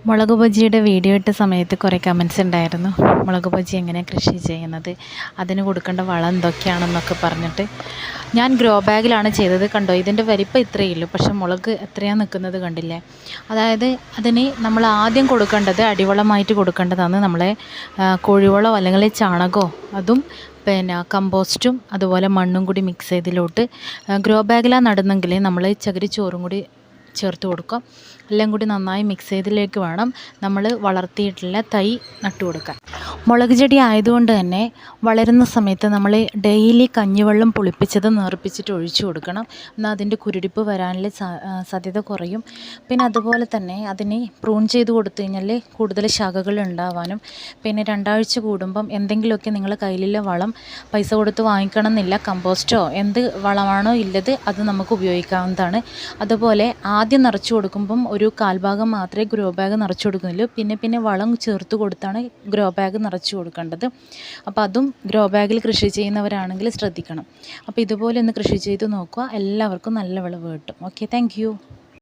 മുളക് ബജിയുടെ വീഡിയോ ഇട്ട സമയത്ത് കുറേ കമൻസ് ഉണ്ടായിരുന്നു. മുളക് ബജി എങ്ങനെയാണ് കൃഷി ചെയ്യുന്നത്, അതിന് കൊടുക്കേണ്ട വളം എന്തൊക്കെയാണെന്നൊക്കെ പറഞ്ഞിട്ട്. ഞാൻ ഗ്രോ ബാഗിലാണ് ചെയ്തത്. കണ്ടോ, ഇതിൻ്റെ വലിപ്പം ഇത്രയേ ഉള്ളൂ, പക്ഷേ മുളക് എത്രയാണ് നിൽക്കുന്നത് കണ്ടില്ലേ. അതായത് അതിന് നമ്മൾ ആദ്യം കൊടുക്കേണ്ടത് അടിവളമായിട്ട് കൊടുക്കേണ്ടതാണ് നമ്മളെ കോഴിവളമോ അല്ലെങ്കിൽ ചാണകമോ, അതും പിന്നെ കമ്പോസ്റ്റും അതുപോലെ മണ്ണും കൂടി മിക്സ് ചെയ്തിലോട്ട്. ഗ്രോ ബാഗിലാണ് നടുന്നെങ്കിൽ നമ്മൾ ചകിരിച്ചോറും കൂടി ചേർത്ത് കൊടുക്കുക. എല്ലാം കൂടി നന്നായി മിക്സ് ചെയ്തതിലേക്ക് വേണം നമ്മൾ വളർത്തിയിട്ടുള്ള തൈ നട്ടു കൊടുക്കാൻ. മുളക് ചെടി ആയതുകൊണ്ട് തന്നെ വളരുന്ന സമയത്ത് നമ്മൾ ഡെയിലി കഞ്ഞിവെള്ളം പുളിപ്പിച്ചത് നേർപ്പിച്ചിട്ട് ഒഴിച്ചു കൊടുക്കണം. എന്നാൽ അതിൻ്റെ കുരുടിപ്പ് വരാനുള്ള സാധ്യത കുറയും. പിന്നെ അതുപോലെ തന്നെ അതിനെ പ്രൂൺ ചെയ്ത് കൊടുത്തു കഴിഞ്ഞാൽ കൂടുതൽ ശാഖകൾ ഉണ്ടാവാനും, പിന്നെ 2 ആഴ്ച കൂടുമ്പം എന്തെങ്കിലുമൊക്കെ നിങ്ങൾ കയ്യിലുള്ള വളം പൈസ കൊടുത്ത് വാങ്ങിക്കണം എന്നില്ല. കമ്പോസ്റ്റോ എന്ത് വളമാണോ ഉള്ളത് അത് നമുക്ക് ഉപയോഗിക്കാവുന്നതാണ്. അതുപോലെ ആദ്യം നിറച്ച് കൊടുക്കുമ്പം ഒരു 1/4 ഭാഗം മാത്രമേ ഗ്രോ ബാഗ് നിറച്ച് കൊടുക്കുന്നുള്ളൂ. പിന്നെ വളം ചേർത്ത് കൊടുത്താണ് ഗ്രോ ബാഗ് നിറച്ച് കൊടുക്കേണ്ടത്. അപ്പോൾ അതും ഗ്രോ ബാഗിൽ കൃഷി ചെയ്യുന്നവരാണെങ്കിൽ ശ്രദ്ധിക്കണം. അപ്പോൾ ഇതുപോലെ ഒന്ന് കൃഷി ചെയ്ത് നോക്കുക, എല്ലാവർക്കും നല്ല വിളവ് കിട്ടും. Okay, thank you.